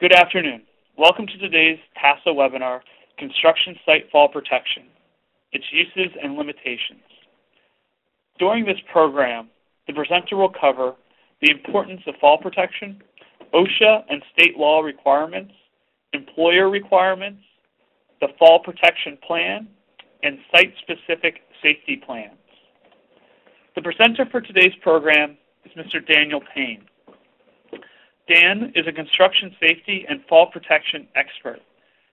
Good afternoon. Welcome to today's TASA webinar, Construction Site Fall Protection, Its Uses and Limitations. During this program, the presenter will cover the importance of fall protection, OSHA and state law requirements, employer requirements, the Fall Protection Plan, and site-specific safety plans. The presenter for today's program is Mr. Daniel Paine. Dan is a construction safety and fall protection expert.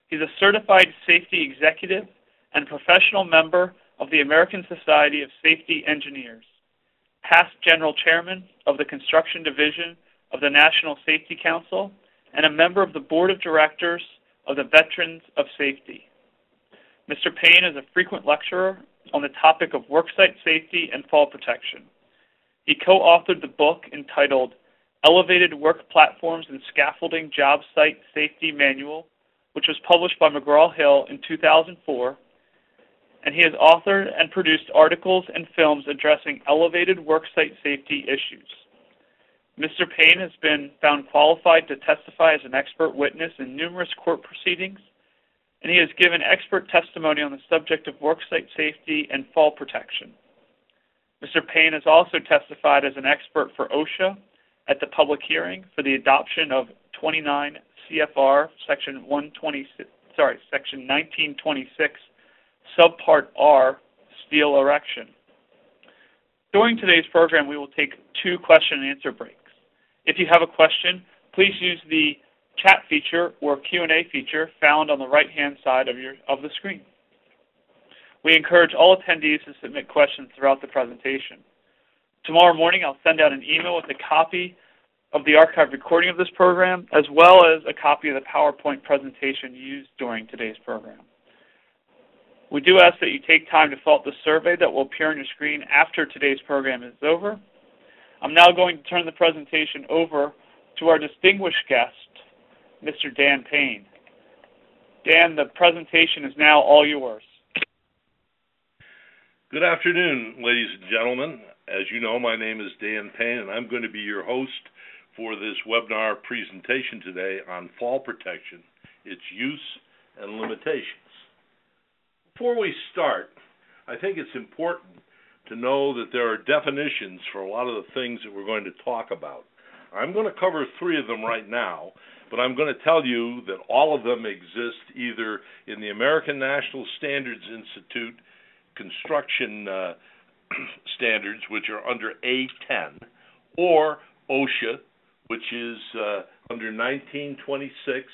He's a certified safety executive and professional member of the American Society of Safety Engineers, past general chairman of the construction division of the National Safety Council, and a member of the board of directors of the Veterans of Safety. Mr. Paine is a frequent lecturer on the topic of worksite safety and fall protection. He co-authored the book entitled Elevated Work Platforms and Scaffolding Job Site Safety Manual, which was published by McGraw-Hill in 2004, and he has authored and produced articles and films addressing elevated worksite safety issues. Mr. Paine has been found qualified to testify as an expert witness in numerous court proceedings, and he has given expert testimony on the subject of worksite safety and fall protection. Mr. Paine has also testified as an expert for OSHA at the public hearing for the adoption of 29 CFR Section 1926 Subpart R Steel Erection. During today's program, we will take 2 question and answer breaks. If you have a question, please use the chat feature or Q&A feature found on the right-hand side of the screen. We encourage all attendees to submit questions throughout the presentation. Tomorrow morning, I'll send out an email with a copy of the archived recording of this program, as well as a copy of the PowerPoint presentation used during today's program. We do ask that you take time to fill out the survey that will appear on your screen after today's program is over. I'm now going to turn the presentation over to our distinguished guest, Mr. Dan Paine. Dan, the presentation is now all yours. Good afternoon, ladies and gentlemen. As you know, my name is Dan Paine, and I'm going to be your host for this webinar presentation today on fall protection, its use and limitations. Before we start, I think it's important to know that there are definitions for a lot of the things that we're going to talk about. I'm going to cover 3 of them right now, but I'm going to tell you that all of them exist either in the American National Standards Institute construction standards, which are under A10, or OSHA, which is under 1926,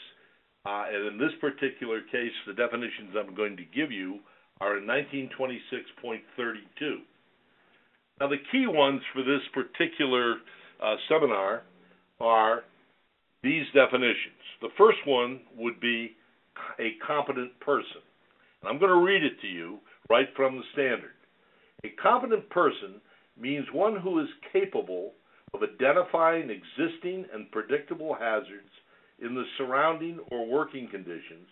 and in this particular case, the definitions I'm going to give you are in 1926.32. Now, the key ones for this particular seminar are these definitions. The first one would be a competent person. And I'm going to read it to you right from the standard. A competent person means one who is capable of identifying existing and predictable hazards in the surrounding or working conditions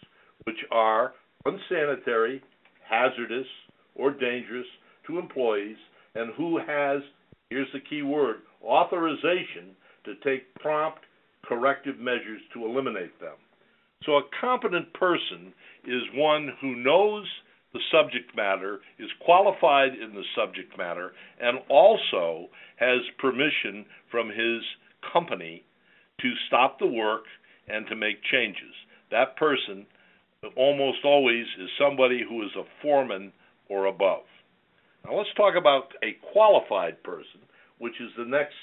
which are unsanitary, hazardous, or dangerous to employees, and who has, here's the key word, authorization to take prompt corrective measures to eliminate them. So a competent person is one who knows the subject matter, is qualified in the subject matter, and also has permission from his company to stop the work and to make changes. That person almost always is somebody who is a foreman or above. Now let's talk about a qualified person, which is the next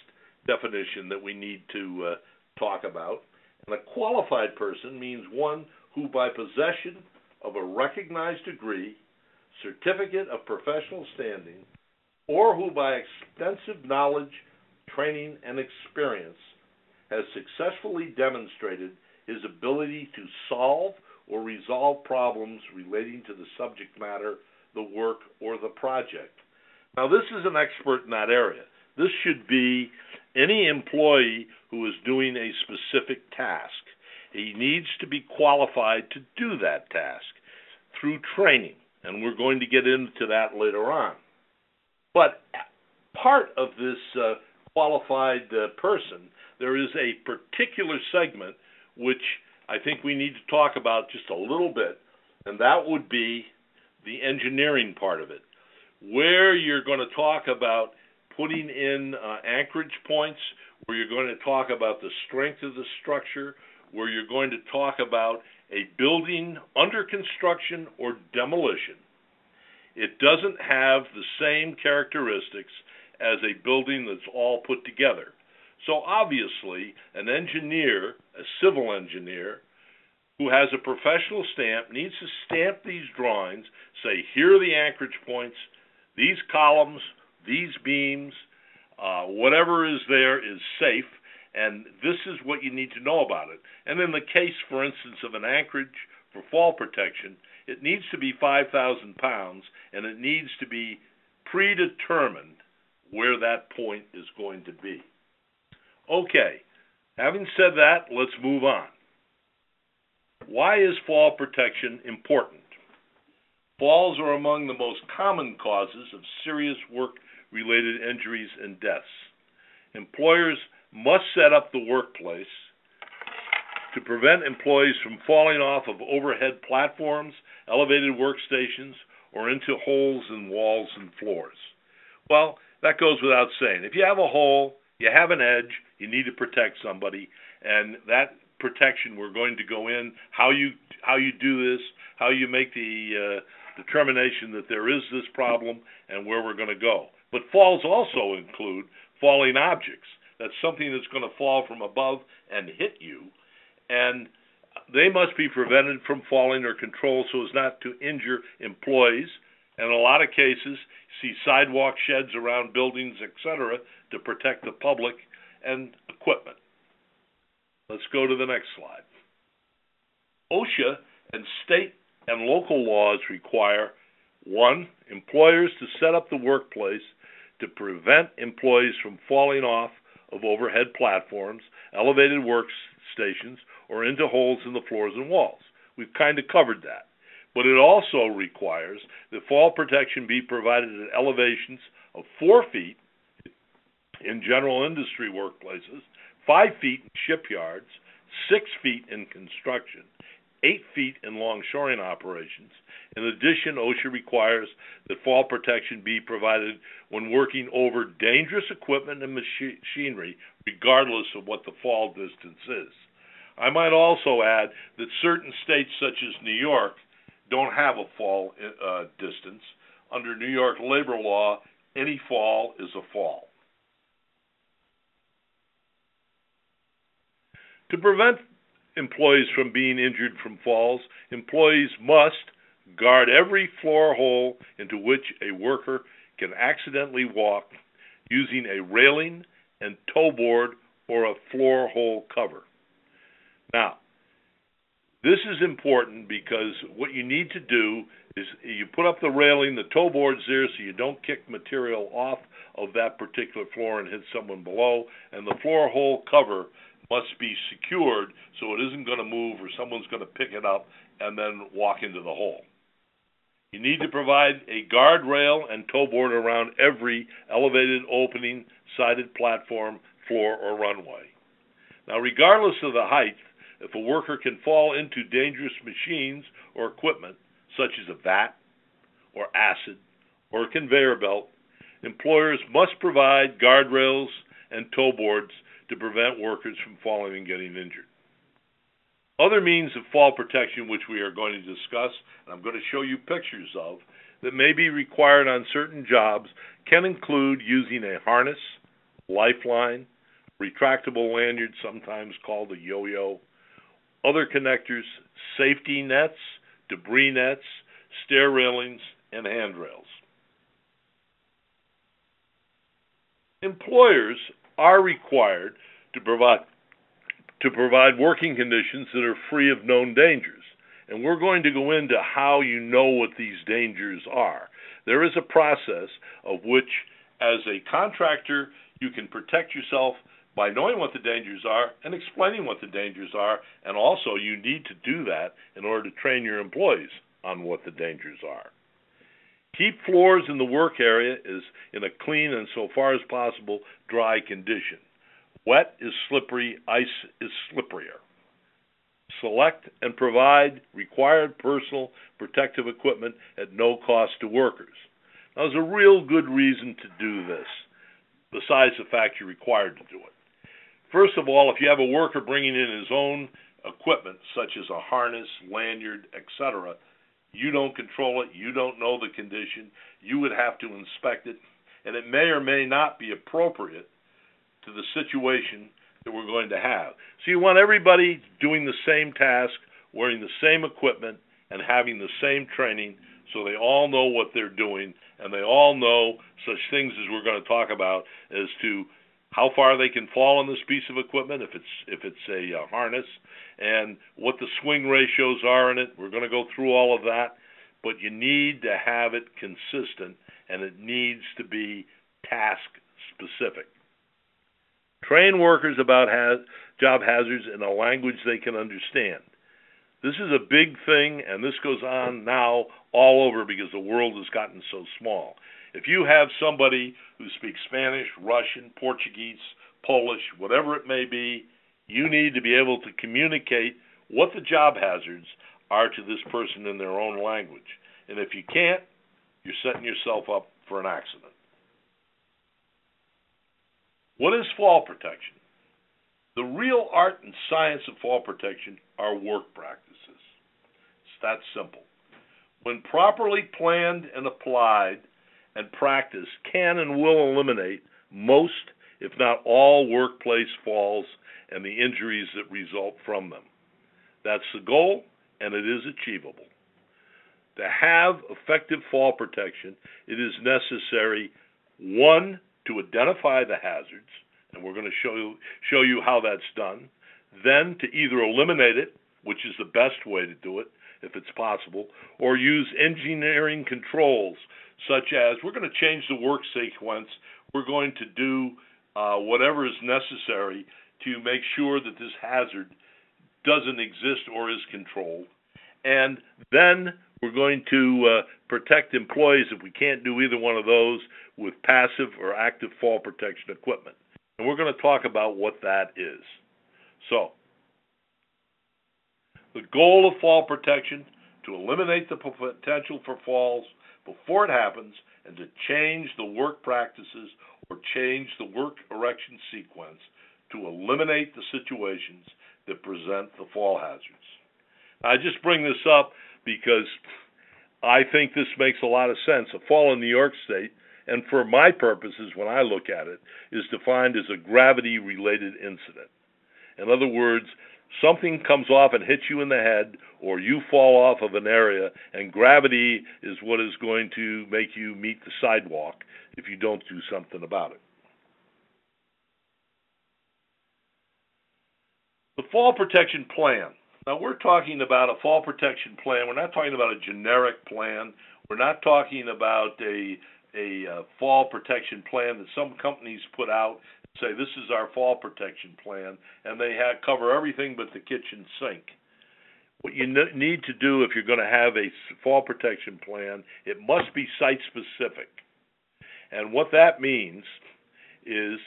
definition that we need to talk about. And a qualified person means one who by possession of a recognized degree, certificate of professional standing, or who by extensive knowledge, training, and experience has successfully demonstrated his ability to solve or resolve problems relating to the subject matter, the work, or the project. Now, this is an expert in that area. This should be any employee who is doing a specific task. He needs to be qualified to do that task through training, and we're going to get into that later on. But part of this qualified person, there is a particular segment which I think we need to talk about just a little bit, and that would be the engineering part of it, where you're going to talk about putting in anchorage points, where you're going to talk about the strength of the structure, where you're going to talk about a building under construction or demolition. It doesn't have the same characteristics as a building that's all put together. So obviously, an engineer, a civil engineer, who has a professional stamp needs to stamp these drawings, say, here are the anchorage points, these columns, these beams, whatever is there is safe, and this is what you need to know about it. And in the case, for instance, of an anchorage for fall protection, it needs to be 5,000 pounds, and it needs to be predetermined where that point is going to be. Okay, having said that, let's move on. Why is fall protection important? Falls are among the most common causes of serious work-related injuries and deaths. Employers must set up the workplace to prevent employees from falling off of overhead platforms, elevated workstations, or into holes in walls and floors. Well, that goes without saying. If you have a hole, you have an edge, you need to protect somebody, and that protection, we're going to go in how you do this, how you make the determination that there is this problem, and where we're going to go. But falls also include falling objects. That's something that's going to fall from above and hit you, and they must be prevented from falling or controlled so as not to injure employees. And in a lot of cases, see sidewalk sheds around buildings, etc., to protect the public and equipment. Let's go to the next slide. OSHA and state and local laws require, 1, employers to set up the workplace to prevent employees from falling off of overhead platforms, elevated workstations, or into holes in the floors and walls. We've kind of covered that. But it also requires that fall protection be provided at elevations of 4 feet in general industry workplaces, 5 feet in shipyards, 6 feet in construction, 8 feet in longshoring operations. In addition, OSHA requires that fall protection be provided when working over dangerous equipment and machinery, regardless of what the fall distance is. I might also add that certain states, such as New York, don't have a fall distance. Under New York labor law, any fall is a fall. To prevent employees from being injured from falls, employees must guard every floor hole into which a worker can accidentally walk using a railing and toe board or a floor hole cover. Now, this is important because what you need to do is you put up the railing, the toe board's there so you don't kick material off of that particular floor and hit someone below, and the floor hole cover must be secured so it isn't going to move or someone's going to pick it up and then walk into the hole. You need to provide a guardrail and toe board around every elevated opening, sided platform, floor, or runway. Now, regardless of the height, if a worker can fall into dangerous machines or equipment, such as a vat or acid or a conveyor belt, employers must provide guardrails and toe boards to prevent workers from falling and getting injured. Other means of fall protection which we are going to discuss, and I'm going to show you pictures of, that may be required on certain jobs can include using a harness, lifeline, retractable lanyard, sometimes called a yo-yo, other connectors, safety nets, debris nets, stair railings, and handrails. Employers are required to provide working conditions that are free of known dangers. And we're going to go into how you know what these dangers are. There is a process of which, as a contractor, you can protect yourself by knowing what the dangers are and explaining what the dangers are, and also you need to do that in order to train your employees on what the dangers are. Keep floors in the work area in a clean and, so far as possible, dry condition. Wet is slippery, ice is slipperier. select and provide required personal protective equipment at no cost to workers. Now, there's a real good reason to do this, besides the fact you're required to do it. First of all, if you have a worker bringing in his own equipment, such as a harness, lanyard, etc., you don't control it, you don't know the condition, you would have to inspect it, and it may or may not be appropriate to the situation that we're going to have. So you want everybody doing the same task, wearing the same equipment, and having the same training so they all know what they're doing, and they all know such things as we're going to talk about as to how far they can fall on this piece of equipment if it's a harness, and what the swing ratios are in it. We're going to go through all of that, but you need to have it consistent, and it needs to be task specific. Train workers about job hazards in a language they can understand. This is a big thing, and this goes on now all over because the world has gotten so small. If you have somebody who speaks Spanish, Russian, Portuguese, Polish, whatever it may be, you need to be able to communicate what the job hazards are to this person in their own language. And if you can't, you're setting yourself up for an accident. What is fall protection? The real art and science of fall protection are work practices. It's that simple. When properly planned and applied and practiced, can and will eliminate most, if not all, workplace falls and the injuries that result from them. That's the goal, and it is achievable. To have effective fall protection, it is necessary, one, to identify the hazards, and we're going to show you how that's done, then to either eliminate it, which is the best way to do it, if it's possible, or use engineering controls, such as we're going to change the work sequence, we're going to do whatever is necessary to make sure that this hazard doesn't exist or is controlled. And then we're going to protect employees, if we can't do either one of those, with passive or active fall protection equipment. And we're going to talk about what that is. So, the goal of fall protection, to eliminate the potential for falls before it happens, and to change the work practices or change the work erection sequence to eliminate the situations that present the fall hazards. I just bring this up because I think this makes a lot of sense. A fall in New York State, and for my purposes when I look at it, is defined as a gravity-related incident. In other words, something comes off and hits you in the head, or you fall off of an area, and gravity is what is going to make you meet the sidewalk if you don't do something about it. The fall protection plan. Now, we're talking about a fall protection plan. We're not talking about a generic plan. We're not talking about a fall protection plan that some companies put out and say, this is our fall protection plan, and they cover everything but the kitchen sink. What you need to do if you're going to have a fall protection plan, it must be site-specific. And what that means is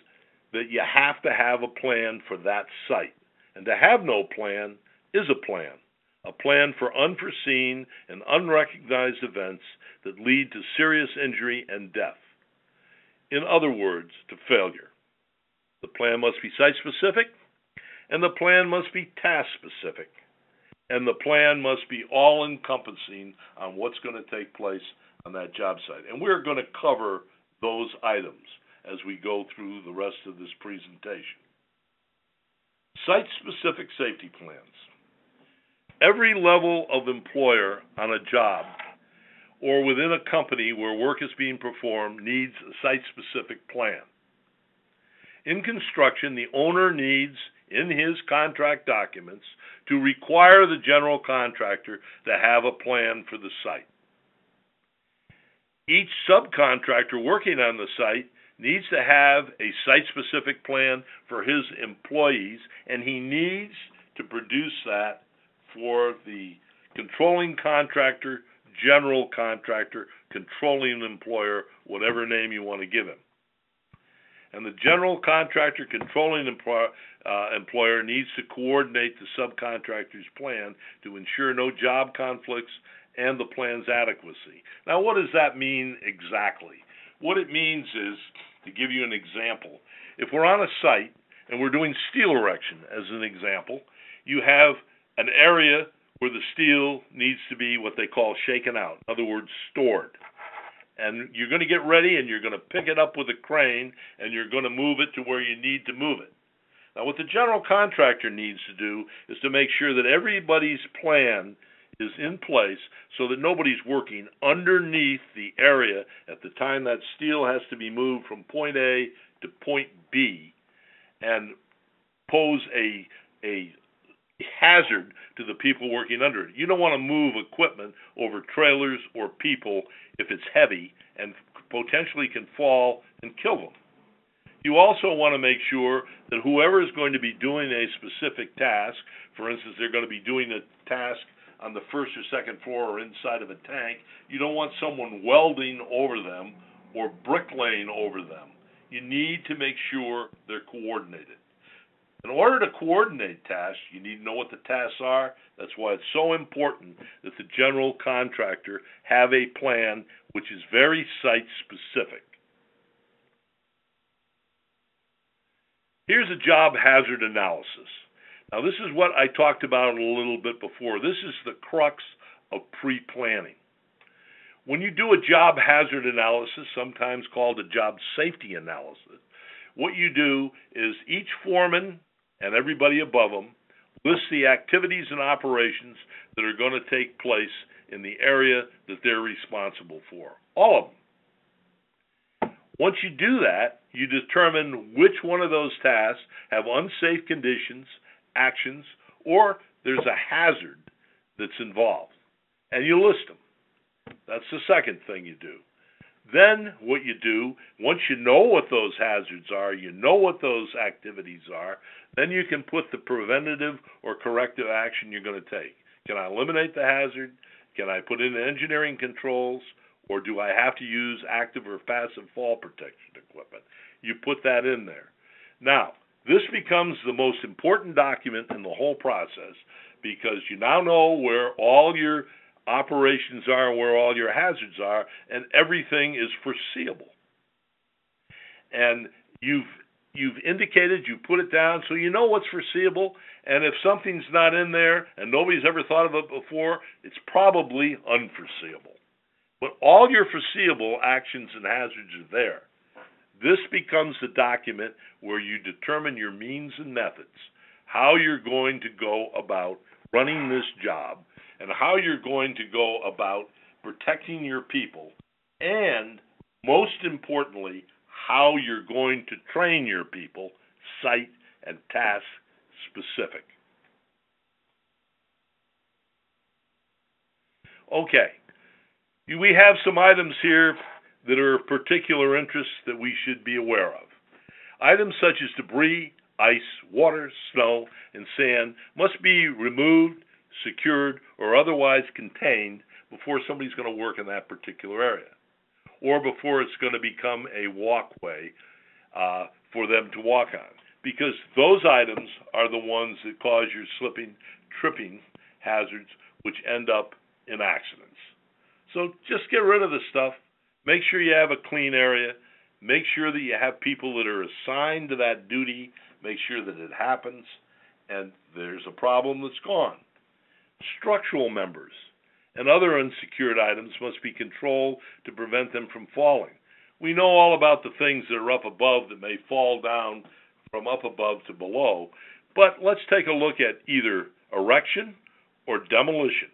that you have to have a plan for that site. And to have no plan is a plan for unforeseen and unrecognized events that lead to serious injury and death. In other words, to failure. The plan must be site-specific, and the plan must be task-specific, and the plan must be all-encompassing on what's going to take place on that job site. And we're going to cover those items as we go through the rest of this presentation. Site-specific safety plans. Every level of employer on a job or within a company where work is being performed needs a site-specific plan. In construction, the owner needs, in his contract documents, to require the general contractor to have a plan for the site. Each subcontractor working on the site needs to have a site-specific plan for his employees, and he needs to produce that for the controlling contractor, general contractor, controlling employer, whatever name you want to give him. And the general contractor controlling employer needs to coordinate the subcontractor's plan to ensure no job conflicts and the plan's adequacy. Now, what does that mean exactly? What it means is, to give you an example, if we're on a site and we're doing steel erection, as an example, you have an area where the steel needs to be what they call shaken out, in other words, stored. And you're going to get ready and you're going to pick it up with a crane and you're going to move it to where you need to move it. Now, what the general contractor needs to do is to make sure that everybody's plan is in place so that nobody's working underneath the area at the time that steel has to be moved from point A to point B and pose a hazard to the people working under it. You don't want to move equipment over trailers or people if it's heavy and potentially can fall and kill them. You also want to make sure that whoever is going to be doing a specific task, for instance, they're going to be doing a task on the first or second floor or inside of a tank, you don't want someone welding over them or bricklaying over them. You need to make sure they're coordinated. In order to coordinate tasks, you need to know what the tasks are. That's why it's so important that the general contractor have a plan which is very site-specific. Here's a job hazard analysis. Now, this is what I talked about a little bit before. This is the crux of pre-planning. When you do a job hazard analysis, sometimes called a job safety analysis, what you do is each foreman and everybody above them lists the activities and operations that are going to take place in the area that they're responsible for. All of them. Once you do that, you determine which one of those tasks have unsafe conditions, actions, or there's a hazard that's involved, and you list them. That's the second thing you do. Then what you do, once you know what those hazards are, you know what those activities are, then you can put the preventative or corrective action you're going to take. Can I eliminate the hazard? Can I put in engineering controls? Or do I have to use active or passive fall protection equipment? You put that in there. Now, this becomes the most important document in the whole process because you now know where all your operations are and where all your hazards are, and everything is foreseeable. And you've indicated, you put it down, so you know what's foreseeable, and if something's not in there and nobody's ever thought of it before, it's probably unforeseeable. But all your foreseeable actions and hazards are there. This becomes the document where you determine your means and methods, how you're going to go about running this job, and how you're going to go about protecting your people, and most importantly, how you're going to train your people, site and task specific. Okay, we have some items here that are of particular interest that we should be aware of. Items such as debris, ice, water, snow, and sand must be removed, secured, or otherwise contained before somebody's going to work in that particular area, or before it's going to become a walkway for them to walk on, because those items are the ones that cause your slipping, tripping hazards, which end up in accidents. So just get rid of the stuff. Make sure you have a clean area. Make sure that you have people that are assigned to that duty. Make sure that it happens, and there's a problem that's gone. Structural members and other unsecured items must be controlled to prevent them from falling. We know all about the things that are up above that may fall down from up above to below, but let's take a look at either erection or demolition.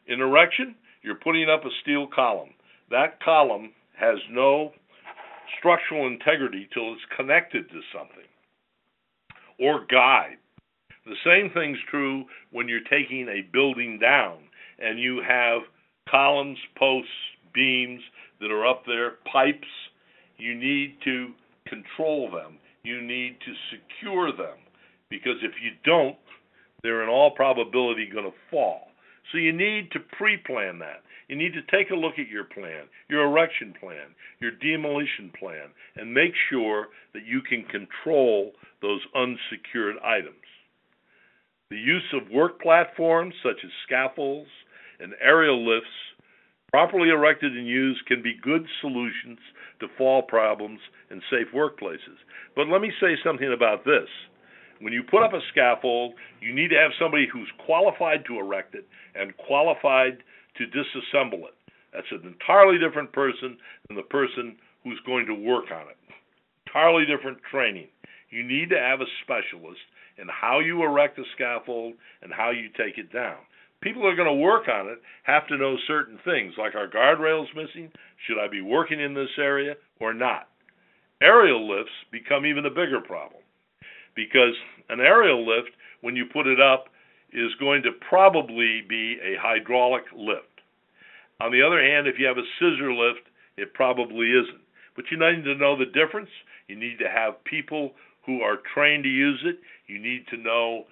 In erection, you're putting up a steel column. That column has no structural integrity till it's connected to something or guide. The same thing's true when you're taking a building down and you have columns, posts, beams that are up there, pipes. You need to control them. You need to secure them, because if you don't, they're in all probability going to fall. So you need to pre-plan that. You need to take a look at your plan, your erection plan, your demolition plan, and make sure that you can control those unsecured items. The use of work platforms such as scaffolds and aerial lifts, properly erected and used, can be good solutions to fall problems in safe workplaces. But let me say something about this. When you put up a scaffold, you need to have somebody who's qualified to erect it and qualified to disassemble it. That's an entirely different person than the person who's going to work on it. Entirely different training. You need to have a specialist in how you erect a scaffold and how you take it down. People who are going to work on it have to know certain things, like, are guardrails missing? Should I be working in this area or not? Aerial lifts become even a bigger problem, because an aerial lift, when you put it up, is going to probably be a hydraulic lift. On the other hand, if you have a scissor lift, it probably isn't. But you need to know the difference. You need to have people who are trained to use it. You need to know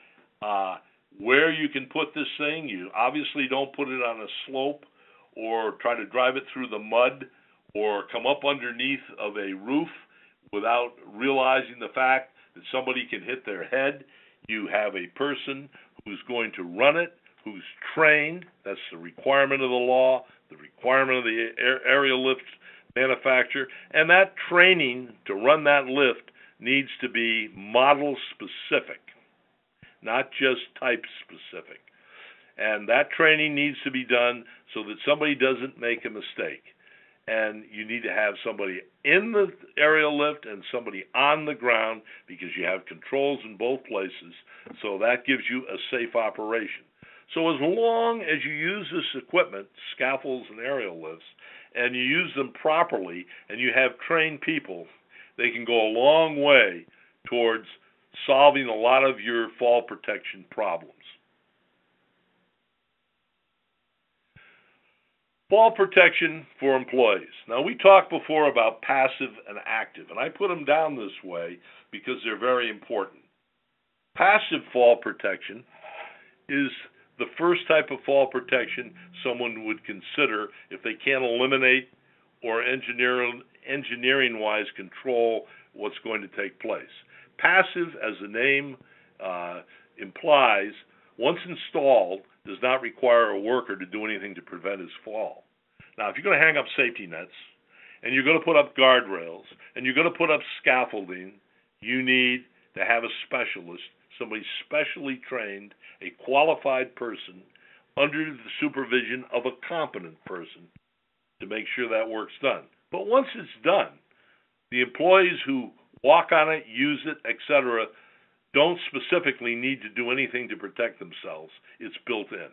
where you can put this thing. You obviously don't put it on a slope or try to drive it through the mud or come up underneath of a roof without realizing the fact that somebody can hit their head. You have a person who's going to run it, who's trained. That's the requirement of the law, the requirement of the aerial lift manufacturer. And that training to run that lift needs to be model specific, not just type specific. And that training needs to be done so that somebody doesn't make a mistake. And you need to have somebody in the aerial lift and somebody on the ground, because you have controls in both places, so that gives you a safe operation. So as long as you use this equipment, scaffolds and aerial lifts, and you use them properly and you have trained people, they can go a long way towards solving a lot of your fall protection problems. Fall protection for employees. Now, we talked before about passive and active, and I put them down this way because they're very important. Passive fall protection is the first type of fall protection someone would consider if they can't eliminate or engineering-wise control what's going to take place. Passive, as the name implies, once installed, does not require a worker to do anything to prevent his fall. Now, if you're going to hang up safety nets, and you're going to put up guardrails, and you're going to put up scaffolding, you need to have a specialist, somebody specially trained, a qualified person, under the supervision of a competent person to make sure that work's done. But once it's done, the employees who walk on it, use it, etc., don't specifically need to do anything to protect themselves. It's built in.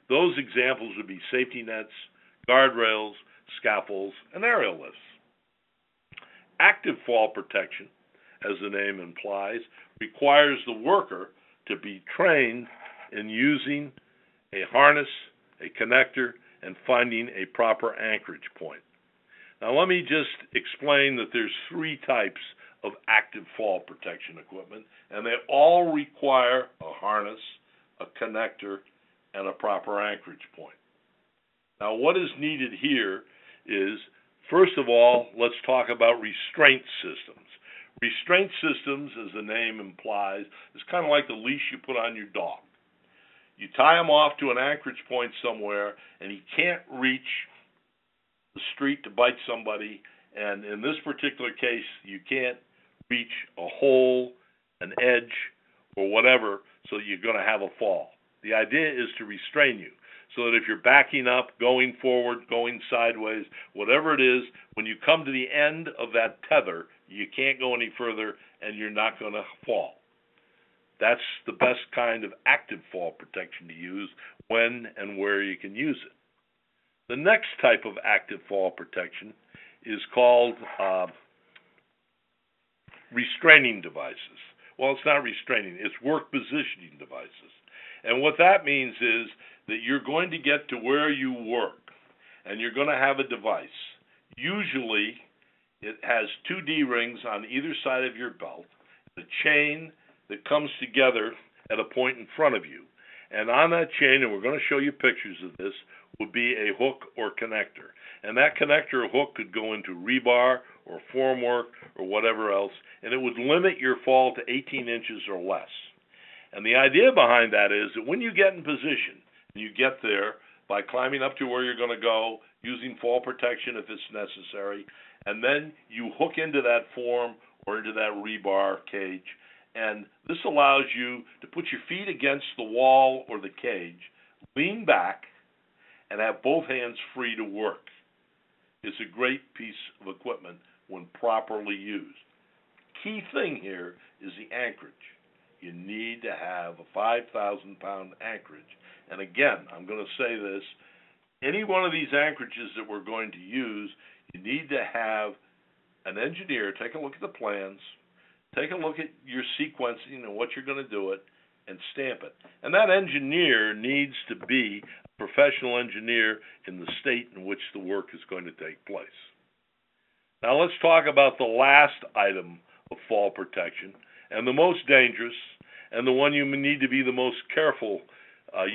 Those examples would be safety nets, guardrails, scaffolds, and aerial lifts. Active fall protection, as the name implies, requires the worker to be trained in using a harness, a connector, and finding a proper anchorage point. Now, let me just explain that there's three types of active fall protection equipment, and they all require a harness, a connector, and a proper anchorage point. Now, what is needed here is, first of all, let's talk about restraint systems. Restraint systems, as the name implies, is kind of like the leash you put on your dog. You tie him off to an anchorage point somewhere, and he can't reach the street to bite somebody, and in this particular case, you can't reach a hole, an edge, or whatever, so you're going to have a fall. The idea is to restrain you, so that if you're backing up, going forward, going sideways, whatever it is, when you come to the end of that tether, you can't go any further, and you're not going to fall. That's the best kind of active fall protection to use when and where you can use it. The next type of active fall protection is called restraining devices. Well, it's not restraining, it's work positioning devices. And what that means is that you're going to get to where you work, and you're going to have a device. Usually, it has two D-rings on either side of your belt, the chain that comes together at a point in front of you. And on that chain, and we're going to show you pictures of this, would be a hook or connector. And that connector or hook could go into rebar or formwork or whatever else, and it would limit your fall to 18 inches or less. And the idea behind that is that when you get in position, you get there by climbing up to where you're going to go, using fall protection if it's necessary, and then you hook into that form or into that rebar cage. And this allows you to put your feet against the wall or the cage, lean back, and have both hands free to work. It's a great piece of equipment when properly used. Key thing here is the anchorage. You need to have a 5,000-pound anchorage. And again, I'm going to say this, any one of these anchorages that we're going to use, you need to have an engineer take a look at the plans, take a look at your sequencing and what you're going to do it, and stamp it. And that engineer needs to be a professional engineer in the state in which the work is going to take place. Now let's talk about the last item of fall protection, and the most dangerous, and the one you need to be the most careful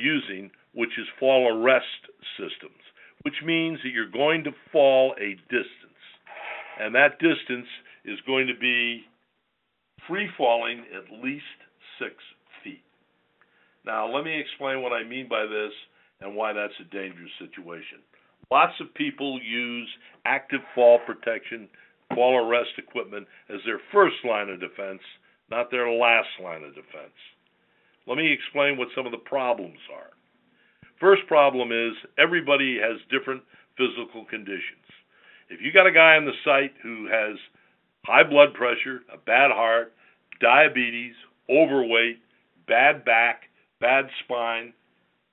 using, which is fall arrest systems, which means that you're going to fall a distance. And that distance is going to be free falling at least 6 feet. Now, let me explain what I mean by this and why that's a dangerous situation. Lots of people use active fall protection, fall arrest equipment as their first line of defense, not their last line of defense. Let me explain what some of the problems are. First problem is everybody has different physical conditions. If you got a guy on the site who has high blood pressure, a bad heart, diabetes, overweight, bad back, bad spine,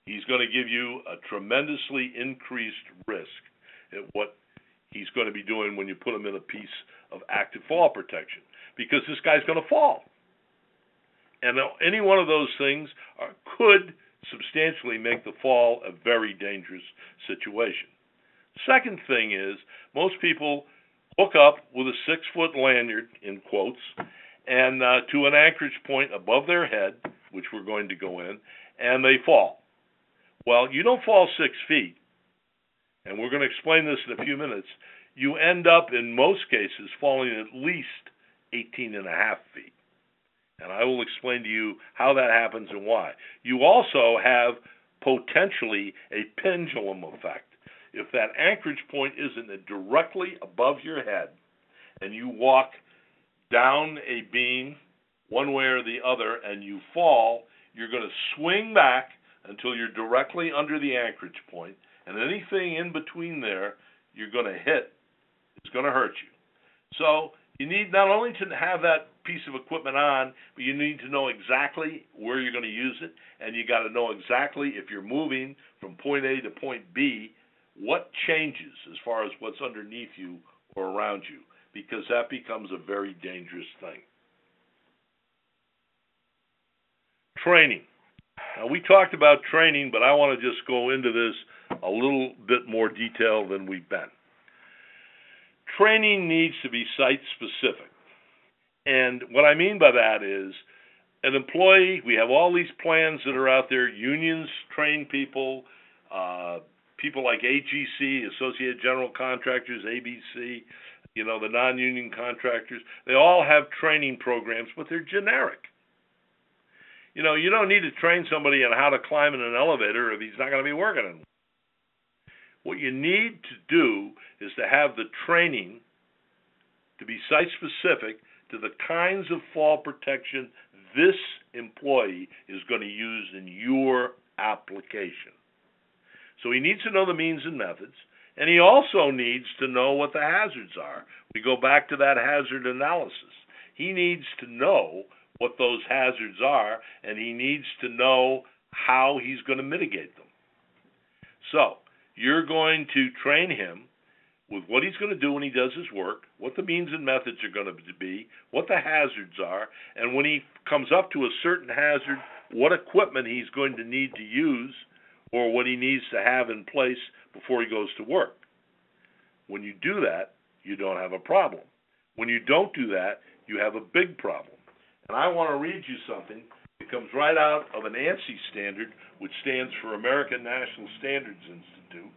he's going to give you a tremendously increased risk at what he's going to be doing when you put him in a piece of active fall protection, because this guy's going to fall. And any one of those things could substantially make the fall a very dangerous situation. Second thing is, most people hook up with a 6-foot lanyard, in quotes, and to an anchorage point above their head, which we're going to go in, and they fall. Well, you don't fall 6 feet, and we're going to explain this in a few minutes. You end up, in most cases, falling at least 18 and a half feet. And I will explain to you how that happens and why. You also have potentially a pendulum effect. If that anchorage point isn't directly above your head and you walk down a beam one way or the other and you fall, you're going to swing back until you're directly under the anchorage point, and anything in between there you're going to hit is going to hurt you. So you need not only to have that piece of equipment on, but you need to know exactly where you're going to use it, and you got to know exactly, if you're moving from point A to point B, what changes as far as what's underneath you or around you, because that becomes a very dangerous thing. Training. Now, we talked about training, but I want to just go into this a little bit more detail than we've been. Training needs to be site-specific. And what I mean by that is, an employee, we have all these plans that are out there, unions train people, people like AGC, Associated General Contractors, ABC, the non-union contractors, they all have training programs, but they're generic. You don't need to train somebody on how to climb in an elevator if he's not going to be working in one. What you need to do is to have the training to be site-specific to the kinds of fall protection this employee is going to use in your application. So he needs to know the means and methods, and he also needs to know what the hazards are. We go back to that hazard analysis. He needs to know what those hazards are, and he needs to know how he's going to mitigate them. So you're going to train him with what he's going to do when he does his work, what the means and methods are going to be, what the hazards are, and when he comes up to a certain hazard, what equipment he's going to need to use or what he needs to have in place before he goes to work. When you do that, you don't have a problem. When you don't do that, you have a big problem. And I want to read you something It comes right out of an ANSI standard, which stands for American National Standards Institute,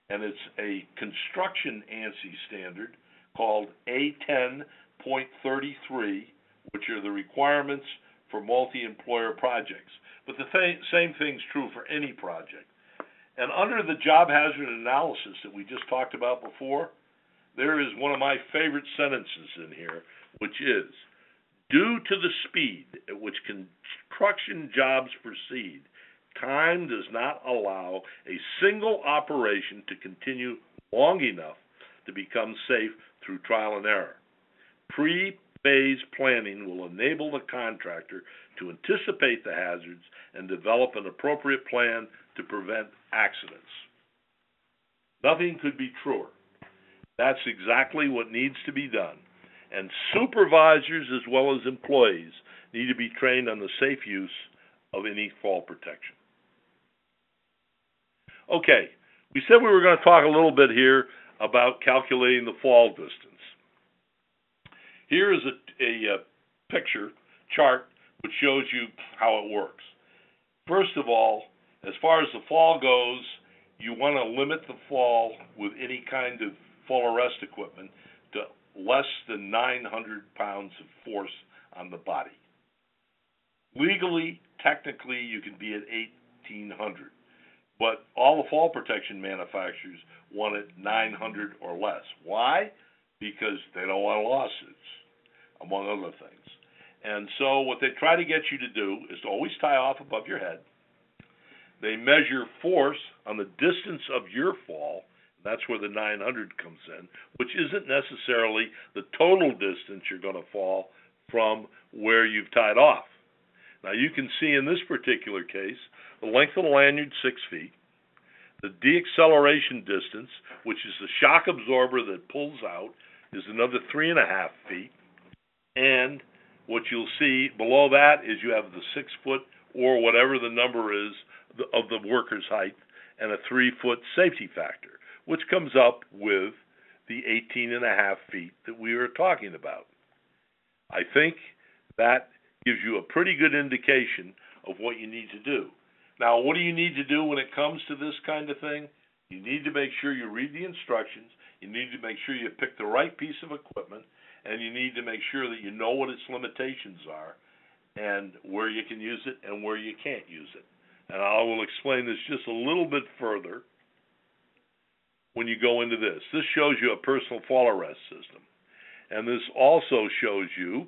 and it's a construction ANSI standard called A10.33, which are the requirements for multi-employer projects. But the same thing's true for any project. And under the job hazard analysis that we just talked about before, there is one of my favorite sentences in here, which is, due to the speed at which construction jobs proceed, time does not allow a single operation to continue long enough to become safe through trial and error. Pre-phase planning will enable the contractor to anticipate the hazards and develop an appropriate plan to prevent accidents. Nothing could be truer. That's exactly what needs to be done. And supervisors as well as employees need to be trained on the safe use of any fall protection. Okay, we said we were going to talk a little bit here about calculating the fall distance. Here is a picture chart which shows you how it works. First of all, as far as the fall goes, you want to limit the fall with any kind of fall arrest equipment to less than 900 pounds of force on the body. Legally, technically, you can be at 1,800, but all the fall protection manufacturers want it 900 or less. Why? Because they don't want lawsuits, among other things. And so what they try to get you to do is to always tie off above your head. They measure force on the distance of your fall. That's where the 900 comes in, which isn't necessarily the total distance you're going to fall from where you've tied off. Now you can see in this particular case, the length of the lanyard, 6 feet. The deacceleration distance, which is the shock absorber that pulls out, is another 3.5 feet. And what you'll see below that is you have the 6 foot or whatever the number is of the worker's height and a 3-foot safety factor, which comes up with the 18.5 feet that we were talking about. I think that gives you a pretty good indication of what you need to do. Now, what do you need to do when it comes to this kind of thing? You need to make sure you read the instructions, you need to make sure you pick the right piece of equipment, and you need to make sure that you know what its limitations are and where you can use it and where you can't use it. And I will explain this just a little bit further when you go into this. This shows you a personal fall arrest system. And this also shows you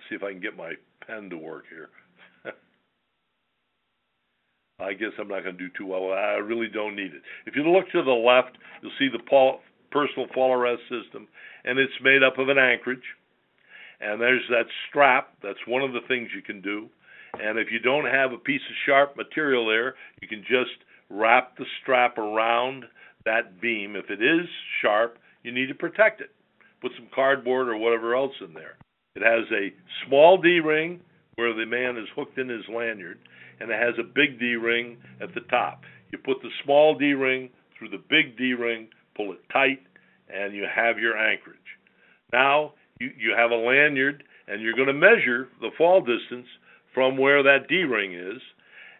see if I can get my pen to work here. I guess I'm not going to do too well. I really don't need it. If you look to the left, you'll see the personal fall arrest system, and it's made up of an anchorage. And there's that strap. That's one of the things you can do. And if you don't have a piece of sharp material there, you can just wrap the strap around that beam. If it is sharp, you need to protect it. Put some cardboard or whatever else in there. It has a small D-ring where the man is hooked in his lanyard, and it has a big D-ring at the top. You put the small D-ring through the big D-ring, pull it tight, and you have your anchorage. Now, you have a lanyard, and you're going to measure the fall distance from where that D-ring is,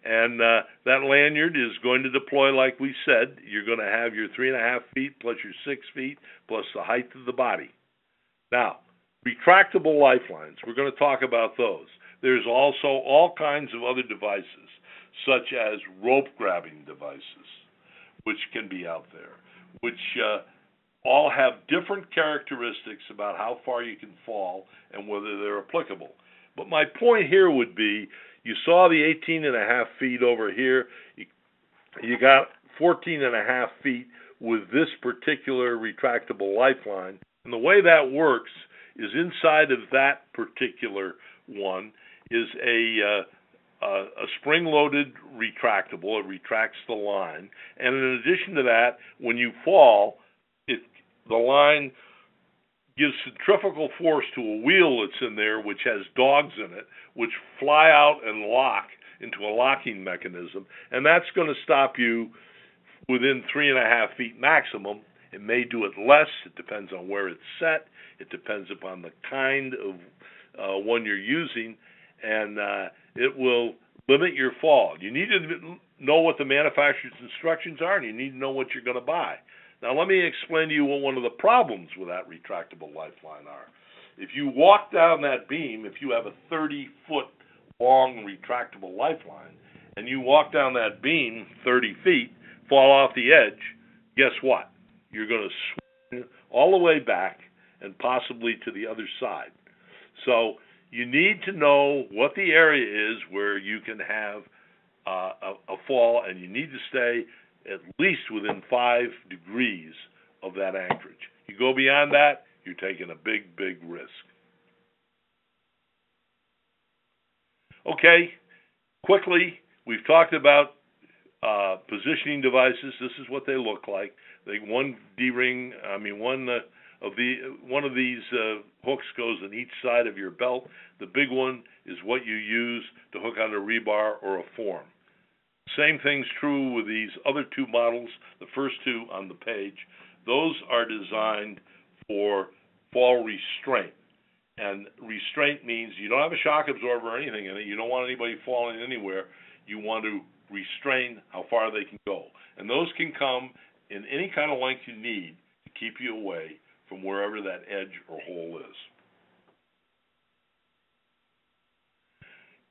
and that lanyard is going to deploy like we said. You're going to have your 3.5 feet plus your 6 feet plus the height of the body. Now, retractable lifelines, we're going to talk about those. There's also all kinds of other devices, such as rope grabbing devices, which can be out there, which all have different characteristics about how far you can fall and whether they're applicable. But my point here would be, you saw the 18.5 feet over here. You got 14.5 feet with this particular retractable lifeline. And the way that works is inside of that particular one is a spring-loaded retractable. It retracts the line. And in addition to that, when you fall, the line gives centrifugal force to a wheel that's in there, which has dogs in it, which fly out and lock into a locking mechanism. And that's going to stop you within 3.5 feet maximum. It may do it less. It depends on where it's set. It depends upon the kind of one you're using, and it will limit your fall. You need to know what the manufacturer's instructions are, and you need to know what you're going to buy. Now, let me explain to you what one of the problems with that retractable lifeline are. If you walk down that beam, if you have a 30-foot long retractable lifeline, and you walk down that beam 30 feet, fall off the edge, guess what? You're going to swing all the way back and possibly to the other side. So you need to know what the area is where you can have a fall, and you need to stay at least within 5 degrees of that anchorage. You go beyond that, you're taking a big, big risk. Okay, quickly, we've talked about positioning devices. This is what they look like. One of these hooks goes on each side of your belt. The big one is what you use to hook on a rebar or a form. Same thing's true with these other two models, the first two on the page. Those are designed for fall restraint. And restraint means you don't have a shock absorber or anything in it. You don't want anybody falling anywhere. You want to restrain how far they can go. And those can come in any kind of length you need to keep you away from wherever that edge or hole is.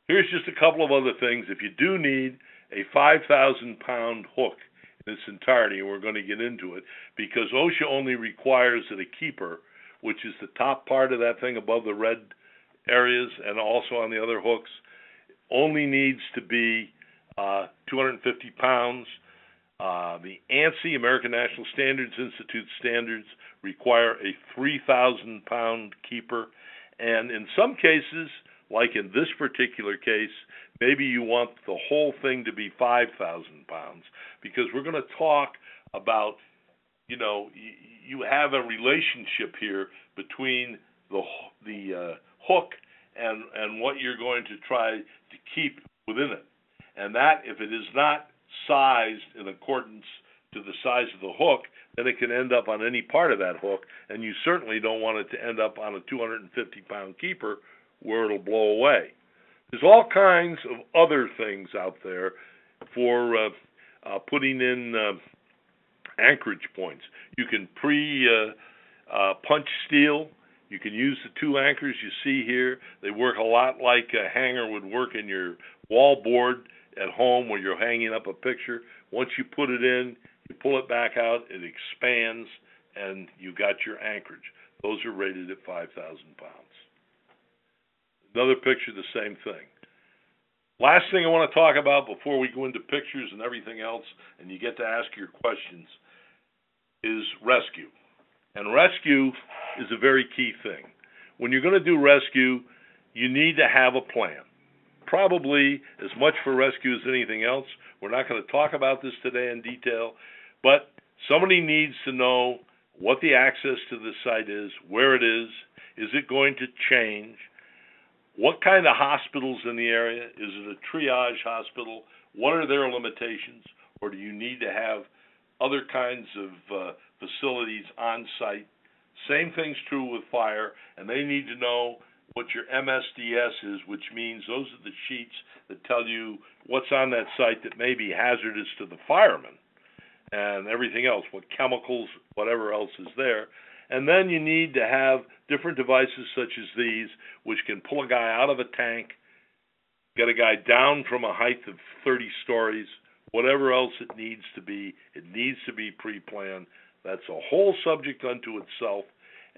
Here's just a couple of other things. If you do need a 5,000-pound hook in its entirety, and we're going to get into it, because OSHA only requires that a keeper, which is the top part of that thing above the red areas and also on the other hooks, only needs to be 250 pounds. The ANSI, American National Standards Institute standards, require a 3,000-pound keeper. And in some cases, like in this particular case, maybe you want the whole thing to be 5,000 pounds, because we're going to talk about, you have a relationship here between the hook and what you're going to try to keep within it. And that, if it is not sized in accordance to the size of the hook, then it can end up on any part of that hook, and you certainly don't want it to end up on a 250-pound keeper where it'll blow away. There's all kinds of other things out there for putting in anchorage points. You can punch steel. You can use the two anchors you see here. They work a lot like a hanger would work in your wall board at home where you're hanging up a picture. Once you put it in, you pull it back out, it expands, and you got your anchorage. Those are rated at 5,000 pounds. Another picture, the same thing. Last thing I want to talk about before we go into pictures and everything else, and you get to ask your questions, is rescue. And rescue is a very key thing. When you're going to do rescue, you need to have a plan. Probably as much for rescue as anything else. We're not going to talk about this today in detail, but somebody needs to know what the access to the site is, where it is it going to change, what kind of hospitals in the area, is it a triage hospital, what are their limitations, or do you need to have other kinds of facilities on site. Same thing's true with fire, and they need to know what your MSDS is, which means those are the sheets that tell you what's on that site that may be hazardous to the firemen and everything else, what chemicals, whatever else is there. And then you need to have different devices such as these, which can pull a guy out of a tank, get a guy down from a height of 30 stories, whatever else it needs to be pre-planned. That's a whole subject unto itself,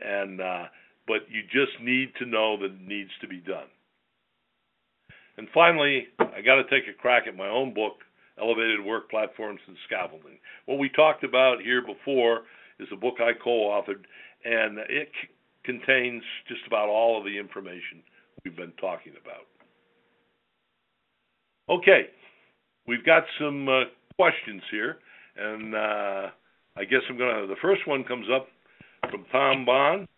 and but you just need to know that it needs to be done. And finally, I got to take a crack at my own book, Elevated Work Platforms and Scaffolding. What we talked about here before is a book I co-authored, and it contains just about all of the information we've been talking about. Okay, we've got some questions here, and I guess the first one comes up from Tom Bond.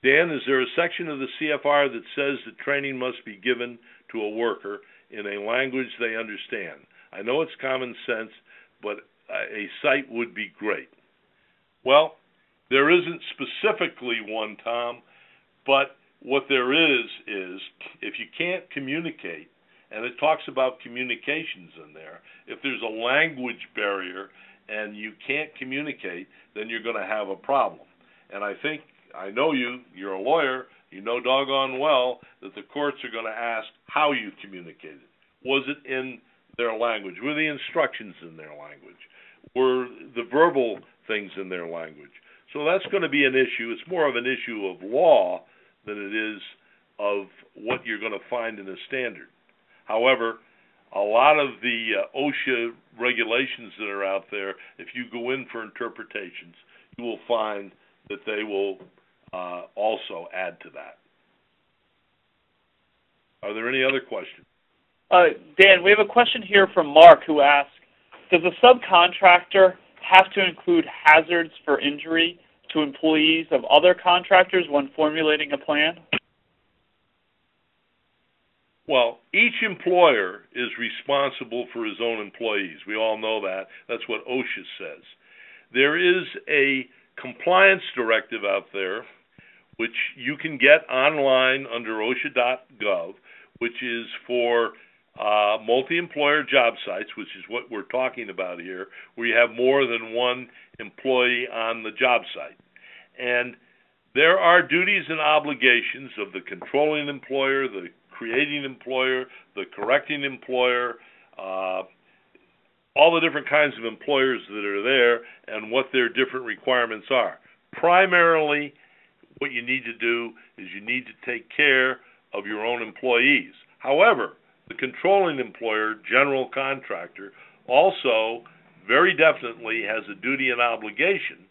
Dan, is there a section of the CFR that says that training must be given to a worker in a language they understand? I know it's common sense, but a site would be great. Well, There isn't specifically one, Tom, but what there is if you can't communicate, and it talks about communications in there, if there's a language barrier and you can't communicate, then you're going to have a problem. And I know you're a lawyer, you know doggone well that the courts are going to ask how you communicated. Was it in their language? Were the instructions in their language? Were the verbal things in their language? So that's going to be an issue. It's more of an issue of law than it is of what you're going to find in a standard. However, a lot of the OSHA regulations that are out there, if you go in for interpretations, you will find that they will also add to that. Are there any other questions? Dan, we have a question here from Mark who asks, does a subcontractor have to include hazards for injury to employees of other contractors when formulating a plan? Well, each employer is responsible for his own employees. We all know that. That's what OSHA says. There is a compliance directive out there, which you can get online under OSHA.gov, which is for multi-employer job sites, which is what we're talking about here, where you have more than one employee on the job site. And there are duties and obligations of the controlling employer, the creating employer, the correcting employer, all the different kinds of employers that are there and what their different requirements are. Primarily, what you need to do is you need to take care of your own employees. However, the controlling employer, general contractor, also very definitely has a duty and obligation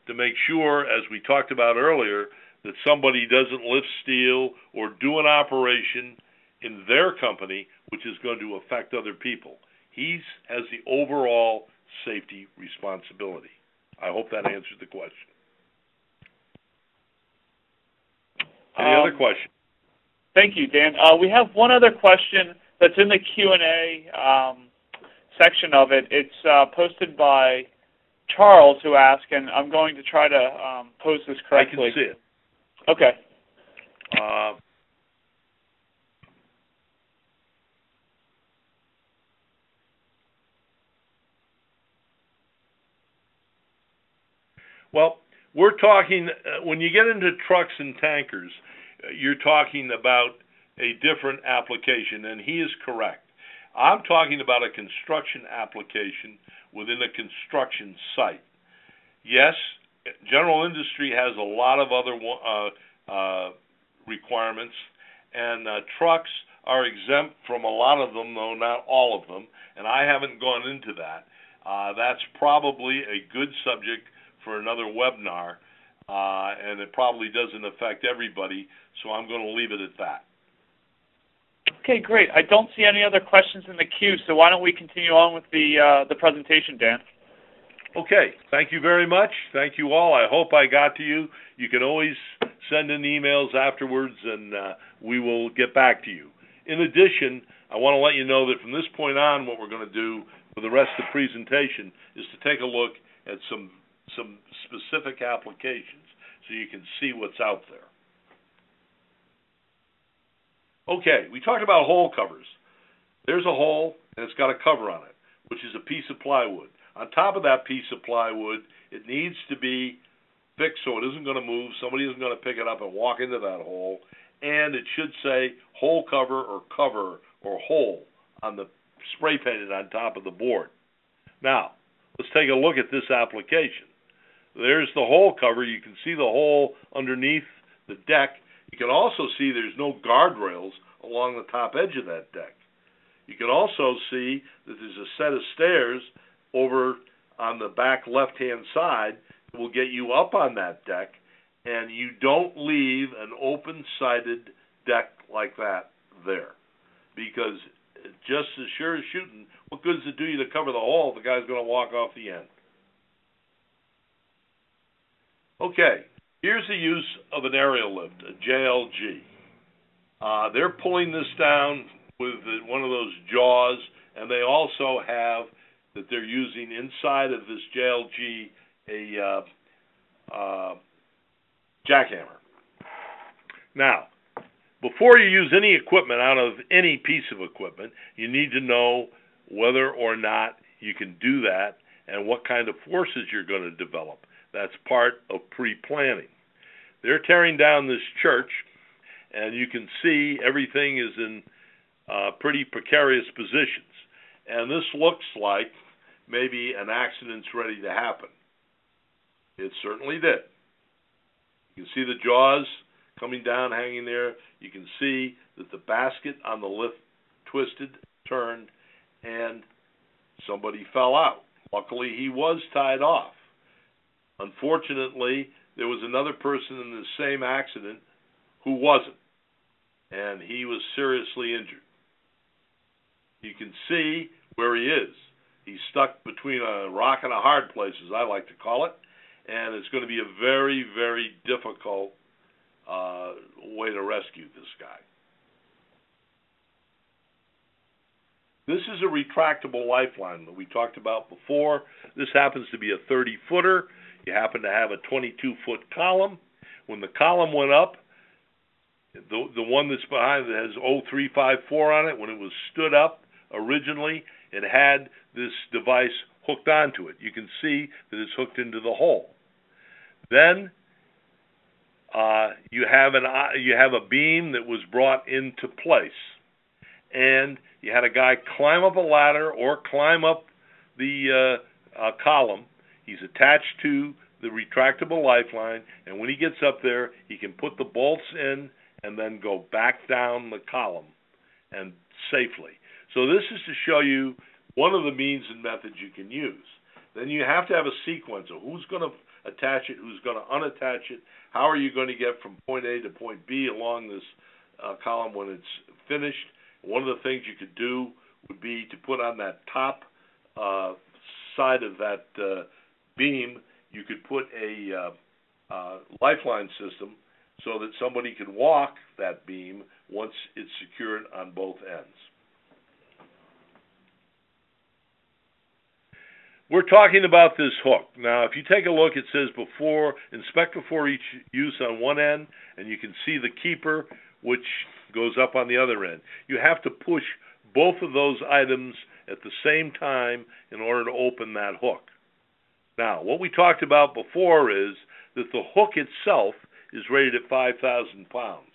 to make sure, as we talked about earlier, that somebody doesn't lift steel or do an operation in their company which is going to affect other people. He has the overall safety responsibility. I hope that answers the question. Any other questions? Thank you, Dan. We have one other question that's in the Q&A section of it. It's posted by Charles, who asked, and I'm going to try to pose this correctly. I can see it. Okay. Well, we're talking, when you get into trucks and tankers, you're talking about a different application, and he is correct. I'm talking about a construction application within a construction site. Yes, general industry has a lot of other requirements, and trucks are exempt from a lot of them, though not all of them, and I haven't gone into that. That's probably a good subject for another webinar, and it probably doesn't affect everybody, so I'm going to leave it at that. Okay, great. I don't see any other questions in the queue, so why don't we continue on with the presentation, Dan? Okay. Thank you very much. Thank you all. I hope I got to you. You can always send in emails afterwards, and we will get back to you. In addition, I want to let you know that from this point on, what we're going to do for the rest of the presentation is to take a look at some specific applications so you can see what's out there. Okay, we talked about hole covers. There's a hole, and it's got a cover on it, which is a piece of plywood. On top of that piece of plywood, it needs to be fixed so it isn't going to move. Somebody isn't going to pick it up and walk into that hole. And it should say hole cover or hole on the spray painted on top of the board. Now, let's take a look at this application. There's the hole cover. You can see the hole underneath the deck. You can also see there's no guardrails along the top edge of that deck. You can also see that there's a set of stairs over on the back left-hand side that will get you up on that deck, and you don't leave an open-sided deck like that there, because just as sure as shooting, what good does it do you to cover the hole if the guy's going to walk off the end? Okay, here's the use of an aerial lift, a JLG. They're pulling this down with one of those jaws, and they also have that they're using inside of this JLG jackhammer. Now, before you use any equipment out of any piece of equipment, you need to know whether or not you can do that and what kind of forces you're going to develop. That's part of pre-planning. They're tearing down this church, and you can see everything is in pretty precarious positions. And this looks like maybe an accident's ready to happen. It certainly did. You can see the jaws coming down, hanging there. You can see that the basket on the lift twisted, turned, and somebody fell out. Luckily, he was tied off. Unfortunately, there was another person in the same accident who wasn't, and he was seriously injured. You can see where he is. He's stuck between a rock and a hard place, as I like to call it, and it's going to be a very, very difficult way to rescue this guy. This is a retractable lifeline that we talked about before. This happens to be a 30-footer. You happen to have a 22-foot column. When the column went up, the one that's behind it has 0354 on it. When it was stood up originally, it had this device hooked onto it. You can see that it's hooked into the hole. Then you have a beam that was brought into place, and you had a guy climb up a ladder or climb up the column. He's attached to the retractable lifeline, and when he gets up there, he can put the bolts in and then go back down the column and safely. So this is to show you one of the means and methods you can use. Then you have to have a sequence of who's going to attach it, who's going to unattach it, how are you going to get from point A to point B along this column when it's finished. One of the things you could do would be to put on that top side of that beam, you could put a lifeline system so that somebody could walk that beam once it's secured on both ends. We're talking about this hook. Now, if you take a look, it says inspect before each use on one end, and you can see the keeper, which goes up on the other end. You have to push both of those items at the same time in order to open that hook. Now, what we talked about before is that the hook itself is rated at 5,000 pounds.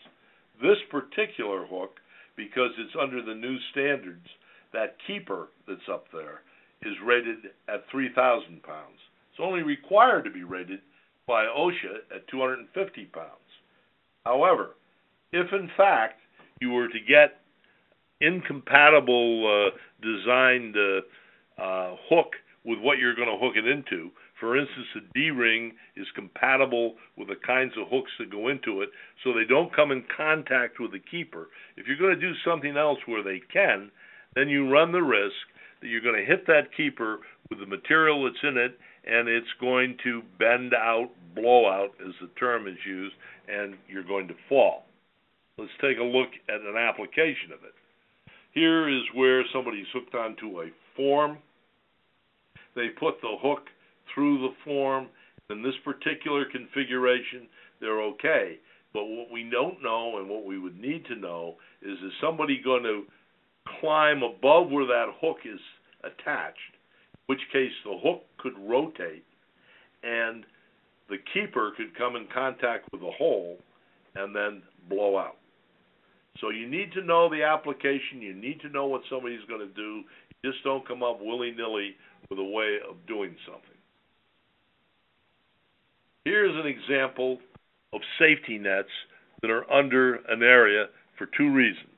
This particular hook, because it's under the new standards, that keeper that's up there is rated at 3,000 pounds. It's only required to be rated by OSHA at 250 pounds. However, if in fact you were to get incompatible designed hook with what you're going to hook it into, for instance, a D-ring is compatible with the kinds of hooks that go into it, so they don't come in contact with the keeper. If you're going to do something else where they can, then you run the risk that you're going to hit that keeper with the material that's in it, and it's going to bend out, blow out, as the term is used, and you're going to fall. Let's take a look at an application of it. Here is where somebody's hooked onto a form. They put the hook through the form. In this particular configuration, they're okay. But what we don't know and what we would need to know is somebody going to climb above where that hook is attached, in which case the hook could rotate and the keeper could come in contact with the hole and then blow out. So you need to know the application. You need to know what somebody's going to do. You just don't come up willy-nilly with a way of doing something. Here's an example of safety nets that are under an area for two reasons.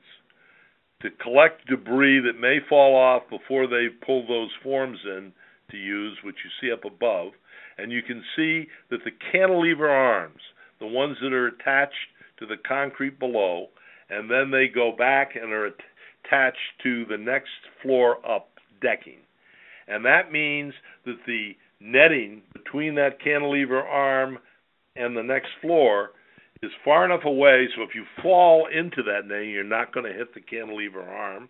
To collect debris that may fall off before they've pulled those forms in to use, which you see up above. And you can see that the cantilever arms, the ones that are attached to the concrete below, and then they go back and are attached to the next floor up decking. And that means that the netting between that cantilever arm and the next floor is far enough away so if you fall into that netting, you're not going to hit the cantilever arm.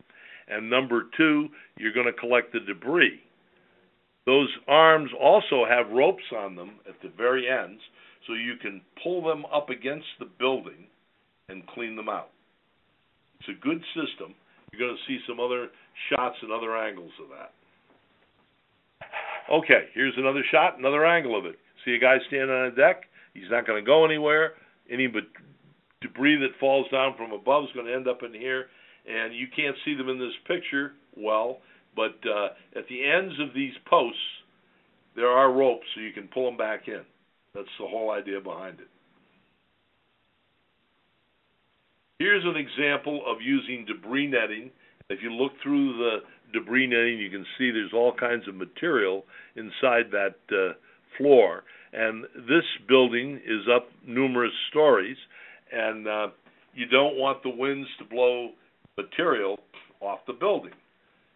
And number two, you're going to collect the debris. Those arms also have ropes on them at the very ends, so you can pull them up against the building and clean them out. It's a good system. You're going to see some other shots and other angles of that. Okay, here's another shot, another angle of it. See a guy standing on a deck? He's not going to go anywhere. Any debris that falls down from above is going to end up in here, and you can't see them in this picture well, but at the ends of these posts, there are ropes so you can pull them back in. That's the whole idea behind it. Here's an example of using debris netting. If you look through the debris netting, you can see there's all kinds of material inside that floor. And this building is up numerous stories, and you don't want the winds to blow material off the building.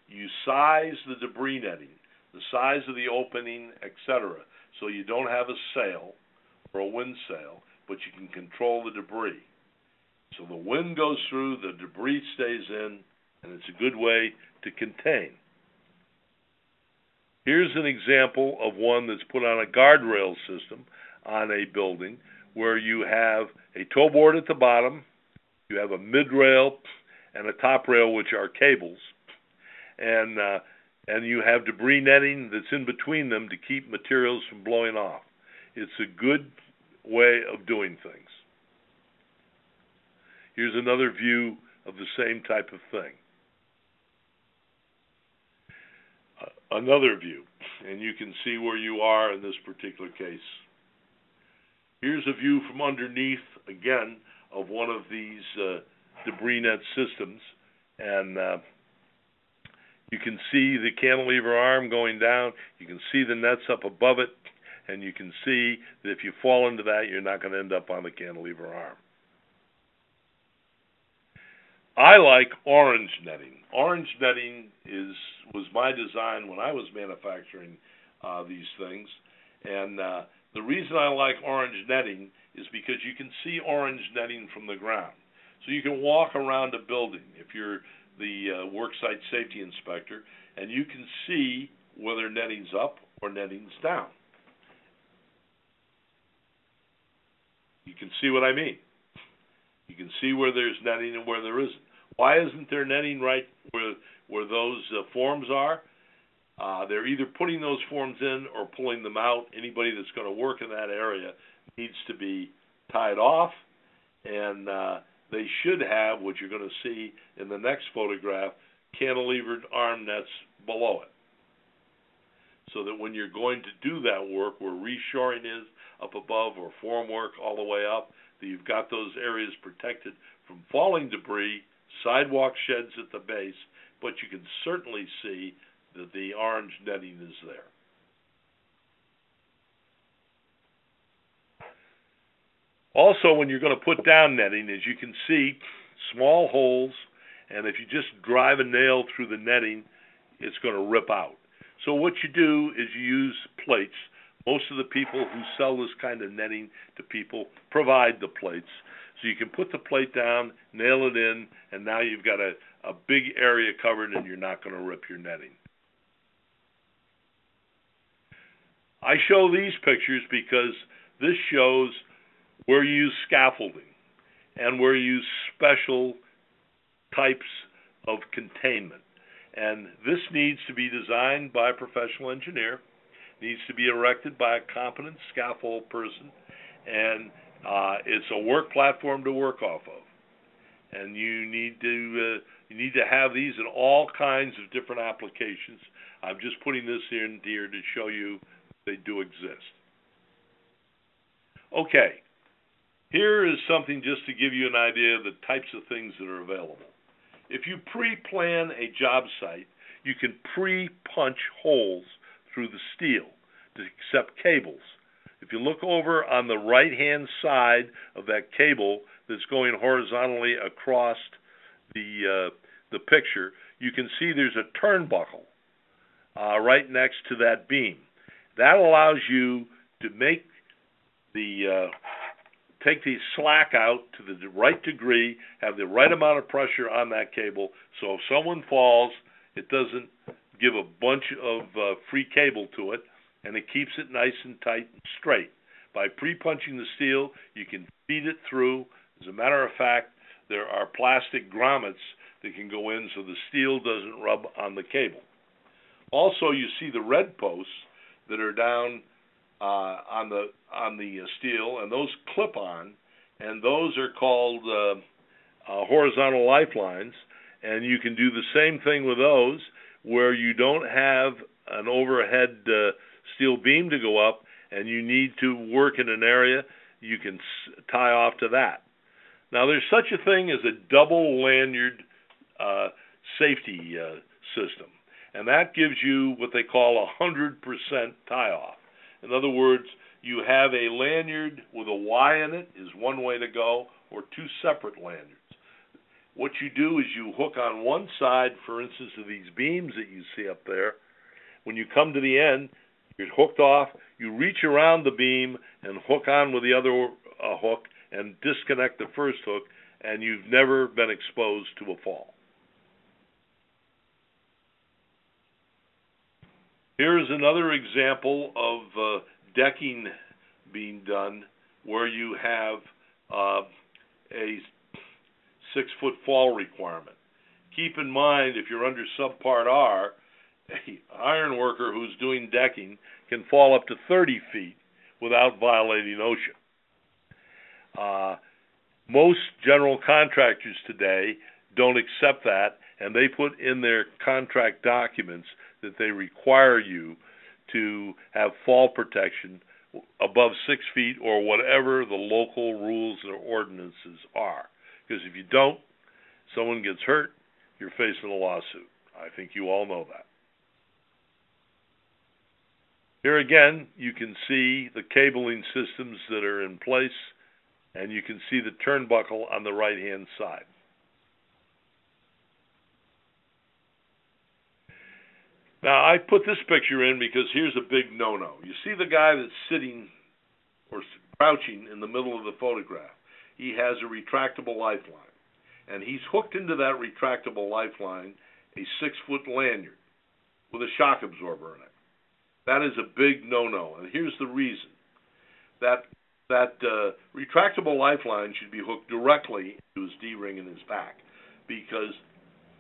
You size the debris netting, the size of the opening, etc., so you don't have a sail or a wind sail, but you can control the debris. So the wind goes through, the debris stays in, and it's a good way to contain. Here's an example of one that's put on a guardrail system on a building where you have a toe board at the bottom, you have a mid-rail and a top rail, which are cables, and you have debris netting that's in between them to keep materials from blowing off. It's a good way of doing things. Here's another view of the same type of thing. Another view, and you can see where you are in this particular case. Here's a view from underneath, again, of one of these debris net systems, and you can see the cantilever arm going down, you can see the nets up above it, and you can see that if you fall into that, you're not going to end up on the cantilever arm. I like orange netting. Orange netting was my design when I was manufacturing these things, and the reason I like orange netting is because you can see orange netting from the ground. So you can walk around a building if you're the worksite safety inspector, and you can see whether netting's up or netting's down. You can see what I mean. You can see where there's netting and where there isn't. Why isn't there netting right where those forms are? They're either putting those forms in or pulling them out. Anybody that's going to work in that area needs to be tied off, and they should have, what you're going to see in the next photograph, cantilevered arm nets below it. So that when you're going to do that work, where reshoring is up above or form work all the way up, that you've got those areas protected from falling debris, sidewalk sheds at the base, but you can certainly see that the orange netting is there. Also, when you're going to put down netting, as you can see, small holes, and if you just drive a nail through the netting, it's going to rip out. So what you do is you use plates. Most of the people who sell this kind of netting to people provide the plates. So you can put the plate down, nail it in, and now you've got a big area covered and you're not going to rip your netting. I show these pictures because this shows where you use scaffolding and where you use special types of containment. And this needs to be designed by a professional engineer, needs to be erected by a competent scaffold person, and it's a work platform to work off of. And you need to have these in all kinds of different applications. I'm just putting this in here to show you they do exist. Okay, here is something just to give you an idea of the types of things that are available. If you pre-plan a job site, you can pre-punch holes through the steel to accept cables. If you look over on the right-hand side of that cable that's going horizontally across the picture, you can see there's a turnbuckle right next to that beam. That allows you to make take the slack out to the right degree, have the right amount of pressure on that cable, so if someone falls, it doesn't give a bunch of free cable to it, and it keeps it nice and tight and straight. By pre-punching the steel, you can feed it through. As a matter of fact, there are plastic grommets that can go in so the steel doesn't rub on the cable. Also, you see the red posts that are down on the steel, and those clip on, and those are called horizontal lifelines. And you can do the same thing with those, where you don't have an overhead steel beam to go up, and you need to work in an area, you can tie off to that. Now, there's such a thing as a double lanyard safety system, and that gives you what they call 100% tie-off. In other words, you have a lanyard with a Y in it is one way to go, or two separate lanyards. What you do is you hook on one side, for instance, of these beams that you see up there. When you come to the end, you're hooked off. You reach around the beam and hook on with the other hook and disconnect the first hook, and you've never been exposed to a fall. Here's another example of decking being done where you have a 6-foot fall requirement. Keep in mind, if you're under Subpart R, an iron worker who's doing decking can fall up to 30 feet without violating OSHA. Most general contractors today don't accept that, and they put in their contract documents that they require you to have fall protection above 6 feet or whatever the local rules or ordinances are. Because if you don't, someone gets hurt, you're facing a lawsuit. I think you all know that. Here again, you can see the cabling systems that are in place, and you can see the turnbuckle on the right-hand side. Now, I put this picture in because here's a big no-no. You see the guy that's sitting or crouching in the middle of the photograph. He has a retractable lifeline, and he's hooked into that retractable lifeline a 6-foot lanyard with a shock absorber in it. That is a big no-no, and here's the reason. That retractable lifeline should be hooked directly to his D-ring in his back, because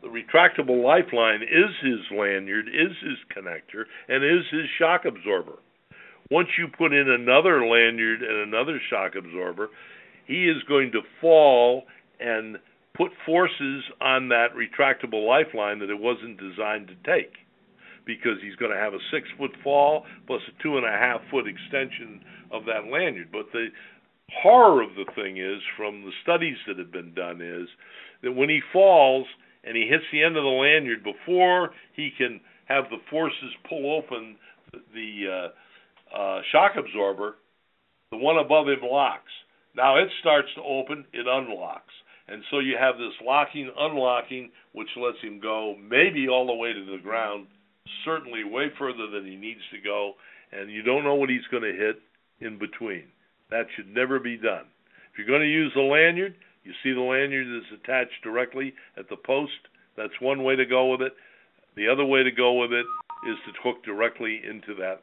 the retractable lifeline is his lanyard, is his connector, and is his shock absorber. Once you put in another lanyard and another shock absorber, he is going to fall and put forces on that retractable lifeline that it wasn't designed to take, because he's going to have a 6-foot fall plus a 2.5-foot extension of that lanyard. But the horror of the thing is, from the studies that have been done, is that when he falls and he hits the end of the lanyard, before he can have the forces pull open the shock absorber, the one above him locks. Now it starts to open, it unlocks. And so you have this locking, unlocking, which lets him go maybe all the way to the ground, certainly way further than he needs to go, and you don't know what he's going to hit in between. That should never be done. If you're going to use the lanyard, you see the lanyard is attached directly at the post. That's one way to go with it. The other way to go with it is to hook directly into that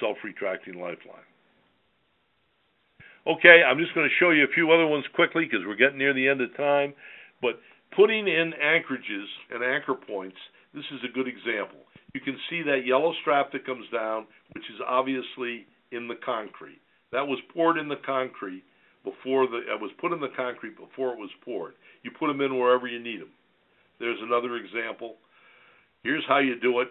self-retracting lifeline. Okay, I'm just going to show you a few other ones quickly because we're getting near the end of time. But putting in anchorages and anchor points, this is a good example. You can see that yellow strap that comes down, which is obviously in the concrete. That was poured in the concrete before it was put in the concrete before it was poured. You put them in wherever you need them. There's another example. Here's how you do it.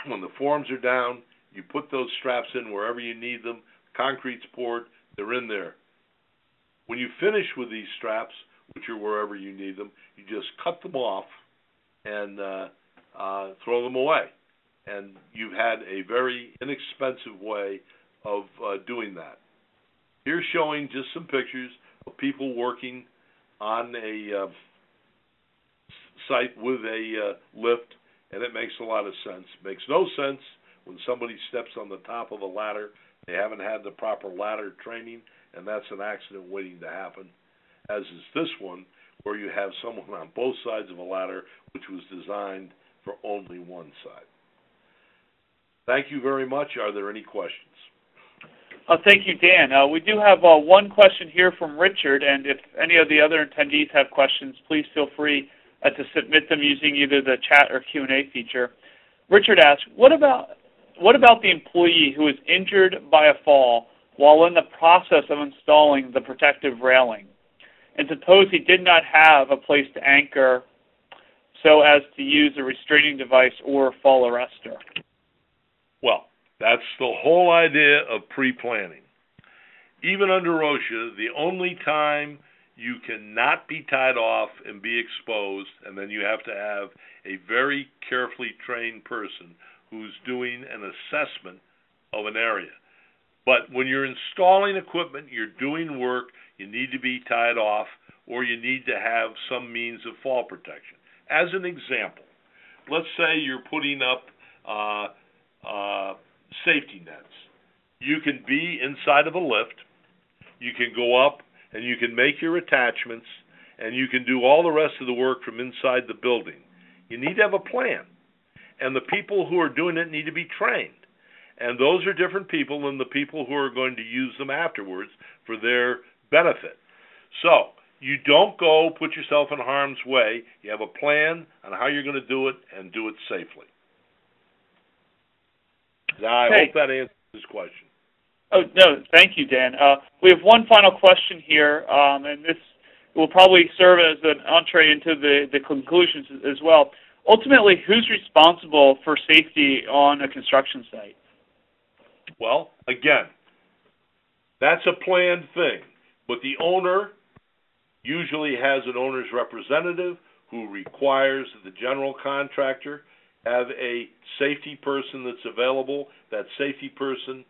When the forms are down, you put those straps in wherever you need them. Concrete's poured. They're in there. When you finish with these straps, which are wherever you need them, you just cut them off and throw them away. And you've had a very inexpensive way of doing that. Here's showing just some pictures of people working on a site with a lift, and it makes a lot of sense. It makes no sense when somebody steps on the top of a ladder. They haven't had the proper ladder training, and that's an accident waiting to happen, as is this one, where you have someone on both sides of a ladder, which was designed for only one side. Thank you very much. Are there any questions? Thank you, Dan. We do have one question here from Richard, and if any of the other attendees have questions, please feel free to submit them using either the chat or Q&A feature. Richard asks, what about the employee who was injured by a fall while in the process of installing the protective railing? And suppose he did not have a place to anchor so as to use a restraining device or fall arrestor. Well, that's the whole idea of pre-planning. Even under OSHA, the only time you cannot be tied off and be exposed, and then you have to have a very carefully trained person who's doing an assessment of an area. But when you're installing equipment, you're doing work, you need to be tied off, or you need to have some means of fall protection. As an example, let's say you're putting up safety nets. You can be inside of a lift, you can go up and you can make your attachments, and you can do all the rest of the work from inside the building. You need to have a plan, and the people who are doing it need to be trained. And those are different people than the people who are going to use them afterwards for their benefit. So you don't go put yourself in harm's way. You have a plan on how you're going to do it and do it safely. Now, I hope that answers this question. Oh, no, thank you, Dan. We have one final question here, and this will probably serve as an entree into the conclusions as well. Ultimately, who's responsible for safety on a construction site? Well, again, that's a planned thing. But the owner usually has an owner's representative who requires that the general contractor have a safety person that's available. That safety person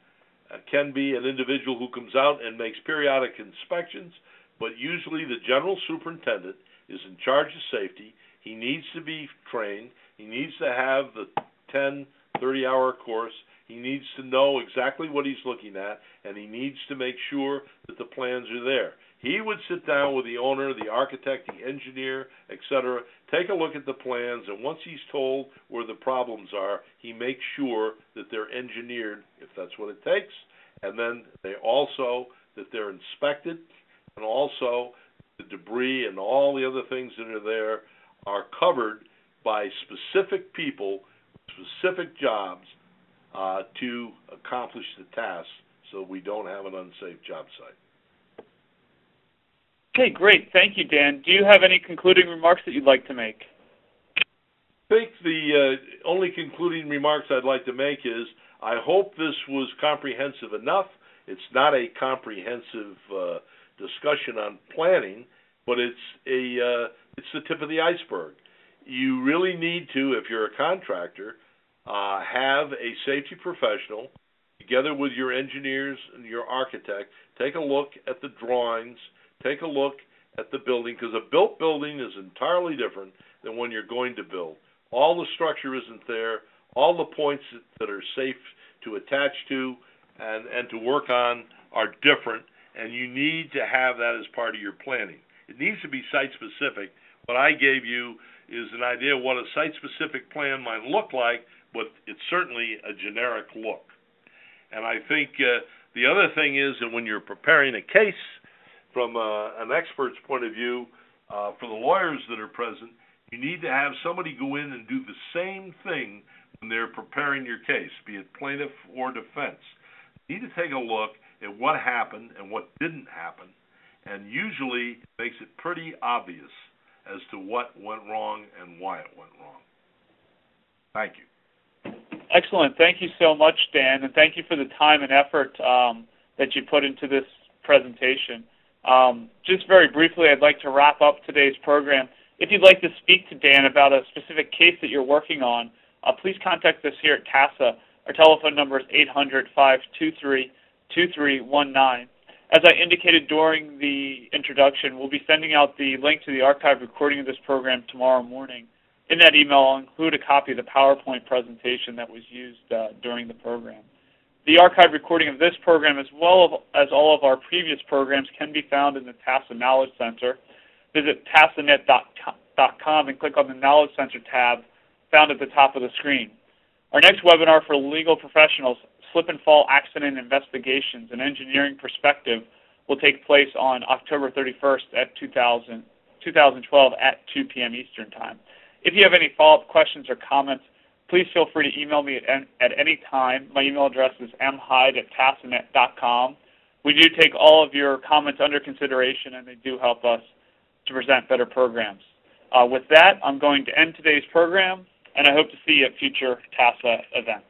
can be an individual who comes out and makes periodic inspections, but usually the general superintendent is in charge of safety. He needs to be trained. He needs to have the 10, 30-hour course. He needs to know exactly what he's looking at, and he needs to make sure that the plans are there. He would sit down with the owner, the architect, the engineer, etc., take a look at the plans, and once he's told where the problems are, he makes sure that they're engineered, if that's what it takes, and then that they're inspected, and also the debris and all the other things that are there are covered by specific people, specific jobs to accomplish the task so we don't have an unsafe job site. Okay, great. Thank you, Dan. Do you have any concluding remarks that you'd like to make? I think the only concluding remarks I'd like to make is I hope this was comprehensive enough. It's not a comprehensive discussion on planning, but it's the tip of the iceberg. You really need to, if you're a contractor, have a safety professional together with your engineers and your architect take a look at the drawings, take a look at the building, because a built building is entirely different than when you're going to build. All the structure isn't there. All the points that are safe to attach to and to work on are different, and you need to have that as part of your planning. It needs to be site-specific. What I gave you is an idea of what a site-specific plan might look like, but it's certainly a generic look. And I think the other thing is that when you're preparing a case from an expert's point of view, for the lawyers that are present, you need to have somebody go in and do the same thing when they're preparing your case, be it plaintiff or defense. You need to take a look at what happened and what didn't happen, and usually it makes it pretty obvious as to what went wrong and why it went wrong. Thank you. Excellent. Thank you so much, Dan, and thank you for the time and effort that you put into this presentation. Just very briefly, I'd like to wrap up today's program. If you'd like to speak to Dan about a specific case that you're working on, please contact us here at TASA. Our telephone number is 800-523-2319. As I indicated during the introduction, we'll be sending out the link to the archived recording of this program tomorrow morning. In that email, I'll include a copy of the PowerPoint presentation that was used during the program. The archived recording of this program, as well as all of our previous programs, can be found in the TASA Knowledge Center. Visit tasanet.com and click on the Knowledge Center tab found at the top of the screen. Our next webinar for legal professionals, Slip and Fall Accident Investigations, an Engineering Perspective, will take place on October 31st at 2012 at 2 p.m. Eastern Time. If you have any follow-up questions or comments, please feel free to email me at any time. My email address is mhyde@tasanet.com. We do take all of your comments under consideration, and they do help us to present better programs. With that, I'm going to end today's program, and I hope to see you at future TASA events.